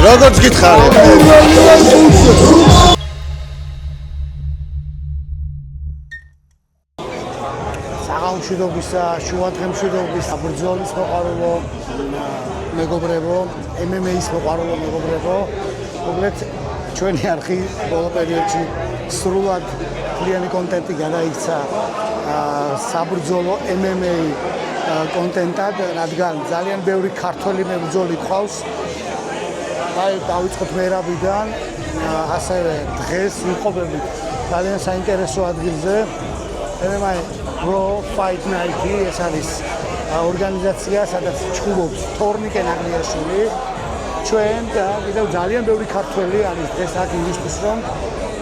Როგორც გითხარი. საღამოშვიდობისა, შუადღემშვიდობის, ბრძოლის მოყვარულო მეგობრებო, MMA-ის მოყვარულო მეგობრებო, მოკლედ ჩვენი არხი ბოლო პერიოდში სრულად მთლიანი კონტენტი გადაიქცა საბრძოლო MMA კონტენტად, რადგან ძალიან ბევრი ქართველი მებრძოლი გყავს. აი, დავიწყოთ მერაბიდან, ასევე დღეს ვიყოფებით ძალიან საინტერესო ადგილზე. MMA Pro Fight Night ეს არის ორგანიზაცია, სადაც ჩხუბობს თორნიკე ნაგლიაშვილი. ჩვენ და კიდევ ძალიან ბევრი ქართველი არის დღეს აქ იმისთვის, რომ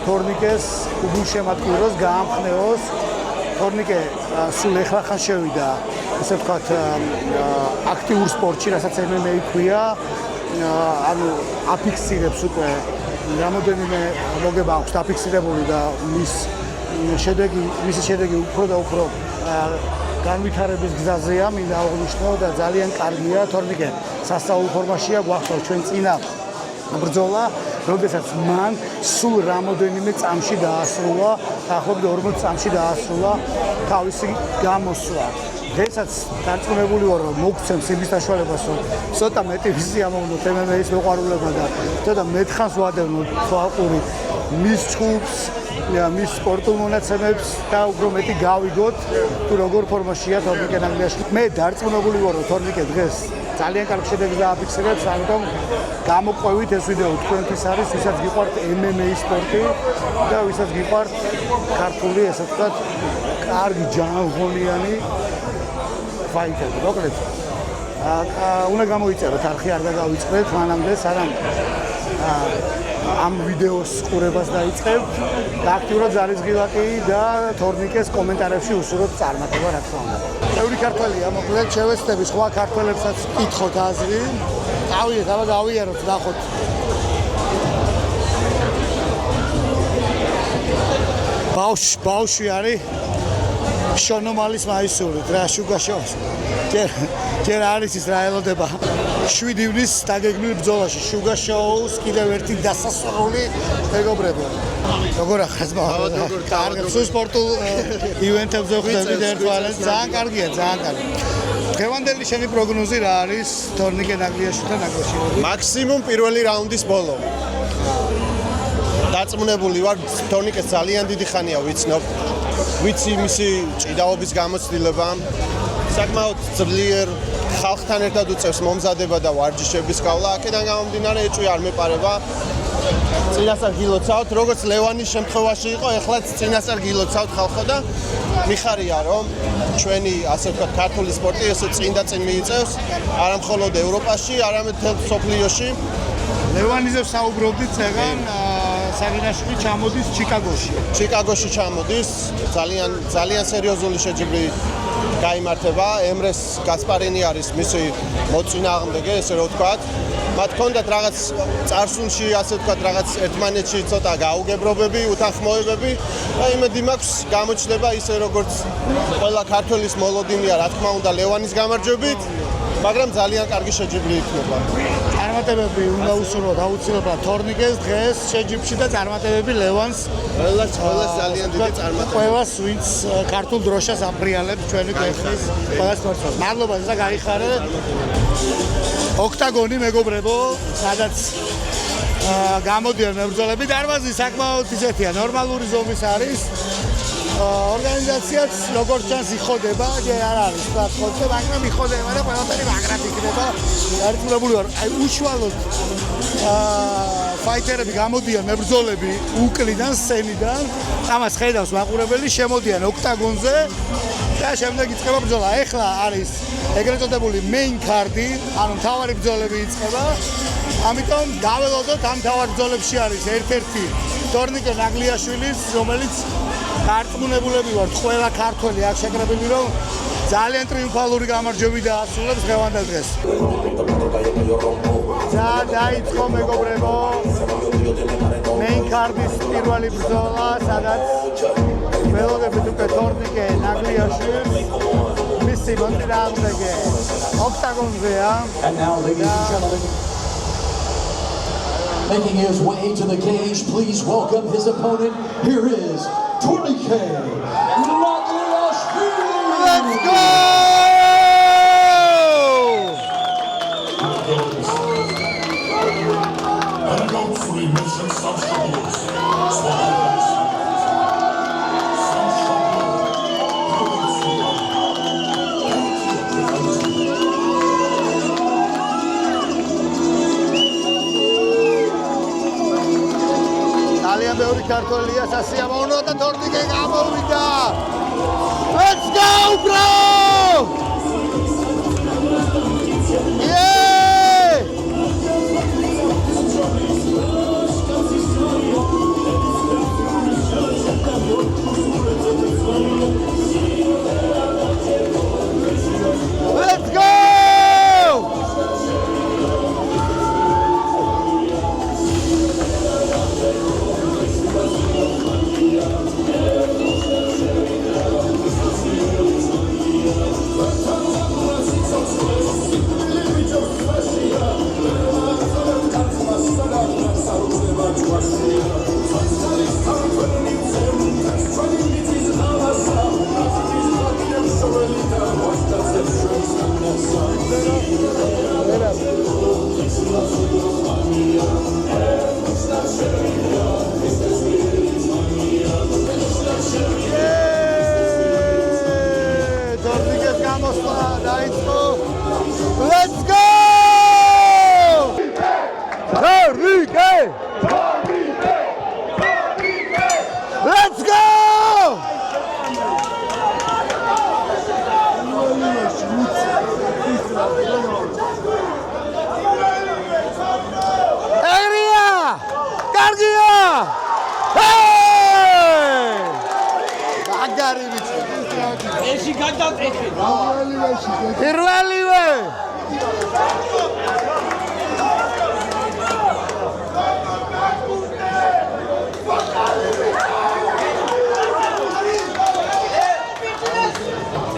თორნიკეს უბულშემატკივროს, გაამხნევოს. თორნიკე სულ ეხლა შევიდა, ესე ვთქვათ, აქტიურ სპორტში, რასაც MMA ქვია. ანუ აფიქსირებს უკვე რამოდენიმე მოგება აქვს დაფიქსირებული და მისი შედეგი უფრო და უფრო განვითარების გზაზეა, მინდა აღვნიშნო და ძალიან კარგია. თორნიკე სასწაულ ფორმაშია, გვახსოვს ჩვენ წინა ბრძოლა, როდესაც მან სულ რამოდენიმე წამში დაასრულა, დაახლოებით 40 წამში დაასრულა თავისი გამოსვლა. დღესაც დარწმუნებული ვარ, რომ მოგცემს იმის საშუალებას, რომ ცოტა მეტი ვიზი ამოვნოთ MMA-ის მოყვარულებმა და ცოტა მეტხანს ვადევნოთ თვალყური მის ჩხუბს, მის სპორტულ მონაცემებს და უფრო მეტი გავიგოთ, თუ როგორ ფორმაშია თორნიკე ნაგლიაშვილი. მე დარწმუნებული ვარ, რომ თორნიკე დღეს ძალიან კარგ შედეგს დააფიქსირებს, ამიტომ გამოყვევით ეს ვიდეო თქვენთვის არის, ვისაც გიყვართ MMA სპორტი და ვისაც გიყვართ ქართული, ესე ვთქვათ, კარგი ჯანმრთელიანი ფაიტერი. მოკლედ, უნდა გამოიწეროთ არხი, არ დაგავიწყდეთ მანამდე, სანამ ამ ვიდეოს ყურებას დაიწყებთ და აქტიურად ძალისხმევი და თორნიკეს კომენტარებში უსურვოთ წარმატება, რა თქმა უნდა. ბევრი ქართველია, მოკლედ შევეცდები სხვა ქართველებსაც კითხოთ აზრი. გავიაროთ, ნახოთ. ბავშვი არის შონომალის მაისურით რა, შუგაშოვს. ჯერ არის ის რა ელოდება 7 ივნისს დაგეგმილ ბრძოლაში შუგაშოუს კიდევ ერთი დასასრული მეგობრებო. როგორ ახაზმა? კარგი, სულ სპორტულ ივენთებზე ხდებით ერთმანეთს. ძალიან კარგია, ძალიან კარგი. დღევანდელი შენი პროგნოზი რა არის თორნიკე ნაგლიაშვილთან დაკავშირებით? მაქსიმუმ პირველი რაუნდის ბოლო. დაწმუნებული ვარ, თორნიკეს ძალიან დიდი ხანია ვიცნობ. ვიცი მისი ჭიდაობის გამოცდილება. საკმაოდ ძლიერ ხალხთან ერთად უწევს მომზადება და ვარჯიშების გავლა. აქედან გამომდინარე ეჭვი არ მეპარება. წინასწარ გილოცავთ, როგორც ლევანის შემთხვევაში იყო, ეხლაც წინასწარ გილოცავთ ხალხო და მიხარია, რომ ჩვენი, ასე ვთქვათ, ქართული სპორტი ესე წინ და წინ მიიწევს, არა მხოლოდ ევროპაში, არამედ მთელ მსოფლიოში. ლევანიზე საუბრობდით წეგან, საგინაშვილი ჩამოდის ჩიკაგოში. ჩიკაგოში ჩამოდის, ძალიან სერიოზული შეჯიბრი გაიმართება. ემრეს გასპარინი არის მისი მოწინააღმდეგე, ესე რომ ვთქვათ. მათ ჰქონდათ რაღაც წარსულში, ასე ვთქვათ, რაღაც ერთმანეთში ცოტა გაუგებრობები, უთანხმოებები და იმედი მაქვს გამოჩნდება ისე როგორც ყველა ქართველის მოლოდინია, რა თქმა უნდა, ლევანის გამარჯვებით, მაგრამ ძალიან კარგი შეჯიბრი იქნება. წარმატებები უნდა უსურვოთ აუცილებლად თორნიკეს დღეს შეჯიბრში და წარმატებები ლევანს. ყველას ძალიან დიდი წარმატება. ყველას ვინც ქართულ დროშას აფრიალებს ჩვენი ქვეყნის ყველა სპორტსმენს. მადლობა და გაიხარე. ოქტაგონი მეგობრებო, სადაც გამოდიან მებრძოლები, დარბაზი საკმაოდ ისეთია, ნორმალური ზომის არის. ორგანიზაციაც როგორც ჩანს იხოდება, ჯერ არ არის პლატფორმაზე, მაგრამ იხოდება და ყველაფერი მაგრად იქნება. დარწმუნებული ვარ, აი უშუალოდ ფაიტერები გამოდიან მებრძოლები უკლიდან, სცენიდან, ამას ხედავს მაყურებელი, შემოდიან ოქტაგონზე და შემდეგ იწყება ბრძოლა. ეხლა არის ეგრეთ წოდებული main card-ი, ანუ მთავარი ბრძოლები იწყება. ამიტომ დაველოდოთ ამ მთავარ ბრძოლებში არის ერთ-ერთი თორნიკე ნაგლიაშვილის, რომელიც დარწმუნებულები ვართ ყველა ქართველი აქ შეკრებილი, რომ ძალიან ტრიუმფალური გამარჯვებით დაასრულებს დღევანდელ დღეს. ძალიან დაიწყო მეგობრებო main card-ის პირველი ბრძოლა, სადაც ველოდებით უკვე თორნიკე ნაგლიაშვილს მისი მონტირამდეგე ოქტაგონზეა. And now, ladies and gentlemen, making his way to the cage, please welcome his opponent. Here is Tournike Nagliashvili. Let's go! ბევრი ქართველია სასიამოვნო და თორნიკე გამოვიდა. Let's go bro! Yeah! Let's go! Let's go! Let's go! Area! Kargia! Hey! Agari bichi. Eshi gadaqeqi. Პირველივე.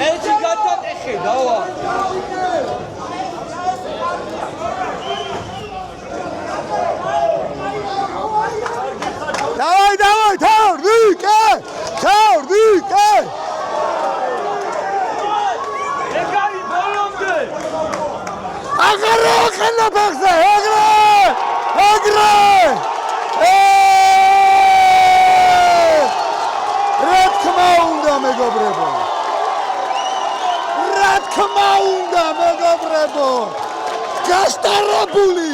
Eshi gadaqeqi, დავა. Davay, Tournike! Tournike! Egari bolomde. Agro ხენა ბახზე, აგრე! რა თქმა უნდა, მეგობრებო. რა თქმა უნდა, მეგობრებო. გასტარებული,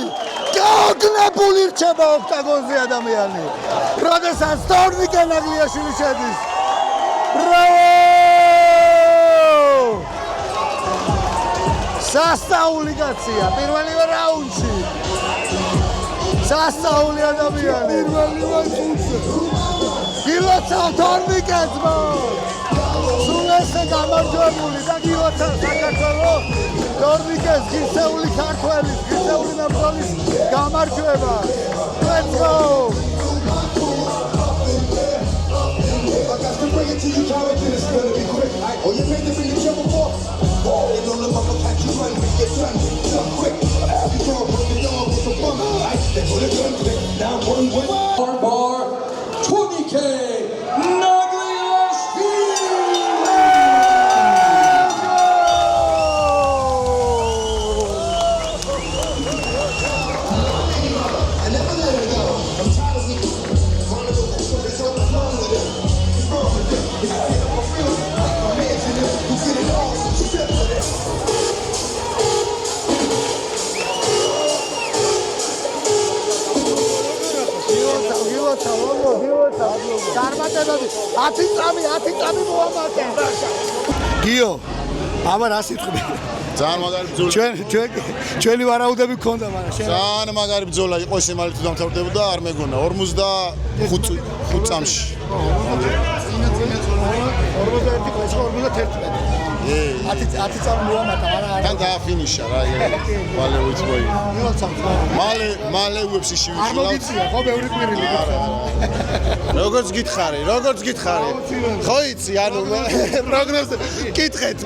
გაოგნებული რჩება ოქტაგონზე ადამიანი. როდესაც თორნიკე ნაგლიაშვილი შედის. ბრავო! სასწაული კაცია, პირველივე რაუნდში. სასწაული ადამიანი. პირველივე წუთზე. გილოცავ თორნიკეს მო. სულ ესე გამარჯვებული და გილოცავ საქართველოს თორნიკეს ღირსეული ქართველის, ღირსეული ნაპოლის გამარჯვება. Let's go! Bar Tournike Nagliashvili. წარმატებები 10 წამი მოამატე. გიო, აბა რა სიტყვი? ძალიან მაგარი ბრძოლა. ჩვენი ვარაუდები გქონდა, მაგრამ შენ ძალიან მაგარი ბრძოლა იყო, ეს იმალით თუ დამთავრდებოდა არ მეგონა 45 წამში. 41 კლასი 51. 10 წამი მოამატა, მაგრამ თან დააფინიშა რა, ვალე უიცბოი. მალე UFC-ში არ ვიხილავ. მოგიწია ხო ბევრი კვირილი როგორც გითხარი. ხო იცი, ანუ პროგნოზი კითხეთ.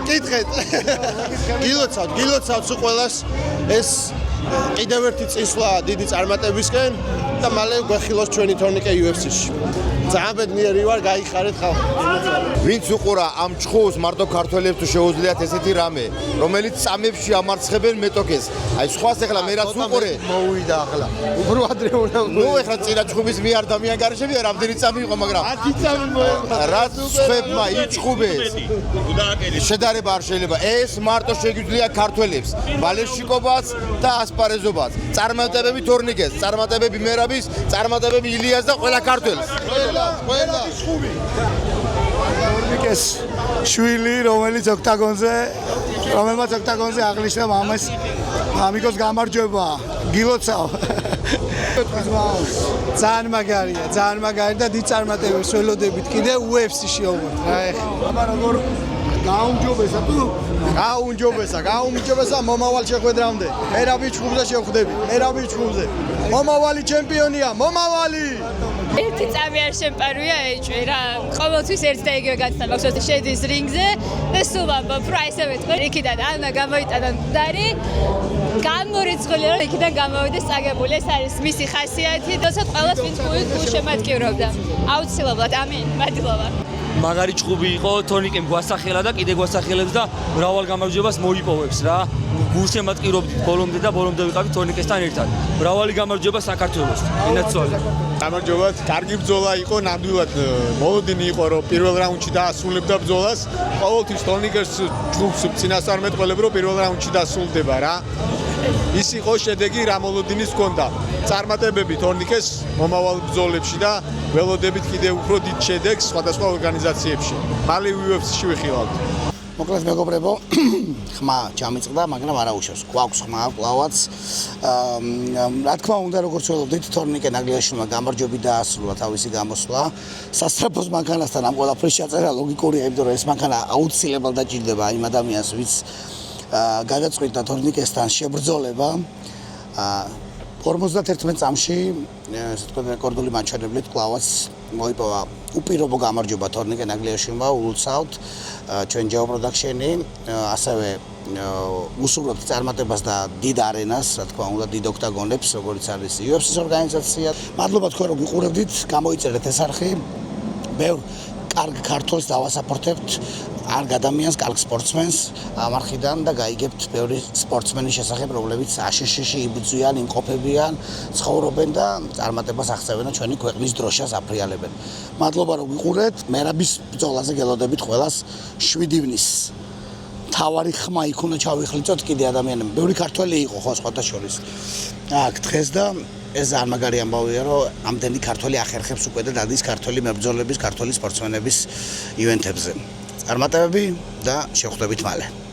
გილოცავთ სულ ყველას ეს კიდევ ერთი წინსვლა დიდი წარმატებისკენ და მალე გვეხილოს ჩვენი თორნიკე UFC-ში. ძალიან ბედნიერი ვარ, გაიხარეთ ხალხი. ვინც უყურა ამ ჩხუბს მარტო ქართველებს თუ შეუძლიათ ესეთი რამე, რომელიც წამებში ამარცხებენ მეტოქეს. აი სხვას ეხლა მე რაც უყურე, მოვიდა ახლა. უფრო ადრე უნდა. ნუ ეხლა წინა ჩხუბის მე ადამიან გარშემია რამდენი წამი იყო, მაგრამ 10 წამი მოეყვა. რაც ხებმა იჩხუბეს. შედარება არ შეიძლება. ეს მარტო შეგვიძლია ქართველებს, ბალეშიკობას და ასპარეზობას. წარმატებები თორნიკეს, წარმატებები მერაბის, წარმატებები ილიას და ყველა ქართველს. ყველა ჩხუბი. თორნიკეს შვილი რომელიც რომელმაც ოქტაგონზე აღნიშნა მამას ამიკოს გამარჯვება გილოცავ ძალიან მაგარია და დიდ წარმატებებს ველოდებით კიდე UFC-ში ოღონდ რა ეხლა აბა როგორ გაუმჯობესა თუ გაუმჯობესა მომავალ შეხვედრამდე. მერაბი ჩხუბზე შევხვდები. მომავალი ჩემპიონია, მომავალი! ერთი წამი არ შემპარვია ეჭვი რა. ყოველთვის ერთ და იგივე გაცნა მაქვს შედის რინგზე და სულ ამბობ რა ესე მეტყვი. იქიდან ანა გამოიტანა მდარი. გამორიცხული რომ იქიდან გამოვიდეს წაგებული. ეს არის მისი ხასიათი და ცოტა ყველას ვინც გულშემატკივრობდა. აუცილებლად ამინ. მადლობა. მაგარი ჭუბი იყო, თორნიკემ გვასახელა და კიდე გვასახელებს და მრავალ გამარჯვებას მოიპოვებს რა. გულშემატკივრობდით ბოლომდე და ბოლომდე ვიყავით თორნიკესთან ერთად. მრავალი გამარჯვება საქართველოს. ინაცვალე. გამარჯვებათ, კარგი ბრძოლა იყო, ნამდვილად მოლოდინი იყო, რომ პირველ რაუნდში დაასრულებდა ბრძოლას. ყოველთვის თორნიკეს ჯგუფს წინასწარმეტყველებ, რომ პირველ რაუნდში დასრულდება რა. ის იყო შედეგი რა მოლოდინის ჰქონდა. წარმატებები თორნიკეს მომავალ ბრძოლებში და ველოდებით კიდევ უფრო დიდ შედეგს სხვადასხვა ორგანიზაციებში. მალე UFC-ში ვიხილავთ. მოკლედ მეგობრებო, ხმა ჩამიწყდა, მაგრამ არა უშავს. გვაქვს ხმა კლავაც. რა თქმა უნდა, როგორც ველოდით, თორნიკე ნაგლიაშვილმა გამარჯვებით დაასრულა თავისი გამოსვლა. სასწრაფოს მანქანასთან ამ ყველაფრის ჩაწერა ლოგიკურია, იმიტომ რომ ეს მანქანა აუცილებლად დაჭირდება იმ ადამიანს, ვინც გადაწყვიტა თორნიკესთან შებრძოლება. 51 წამში, ესე თქვა რეკორდული მაჩვენებლით კლავაც მოიპოვა უპირობო გამარჯვება თორნიკე ნაგლიაშვილმა ულოცავთ ჩვენ ჯეო პროდაქშენი, ასევე უსურვებთ წარმატებას და დიდ არენას, რა თქმა უნდა, დიდ ოქტაგონებს, როგორც არის UFC-ის ორგანიზაცია. მადლობა თქვენ რომ გიყურებდით, გამოიწერეთ ეს არხი. ბევრ კარგ ქართველს დავასაპორტებთ, არგ ადამიანს, კარგ სპორტსმენს ამ არხიდან და გაიგებთ ბევრი სპორტსმენის შესახებ, რომლებიც აშშ-ში იბრძვიან, იმყოფებიან, ცხოვრობენ და წარმატებას აღწევენ და ჩვენი ქვეყნის დროშას აფრიალებენ. მადლობა რომ გიყურეთ, მერაბის ბრძოლაზე გელოდებით ყველას 7 ივნისს. თავარი ხმა იქ უნდა ჩავიხლიწოთ კიდე ადამიანები. ბევრი ქართველი იყო ხო სხვათა შორის. აქ დღეს და ეს ძალიან მაგარი ამბავია, რომ ამდენი ქართველი ახერხებს უკვე და დადის ქართველი მებრძოლების, ქართველი სპორტსმენების ივენთებზე. წარმატებები და შევხვდებით მალე.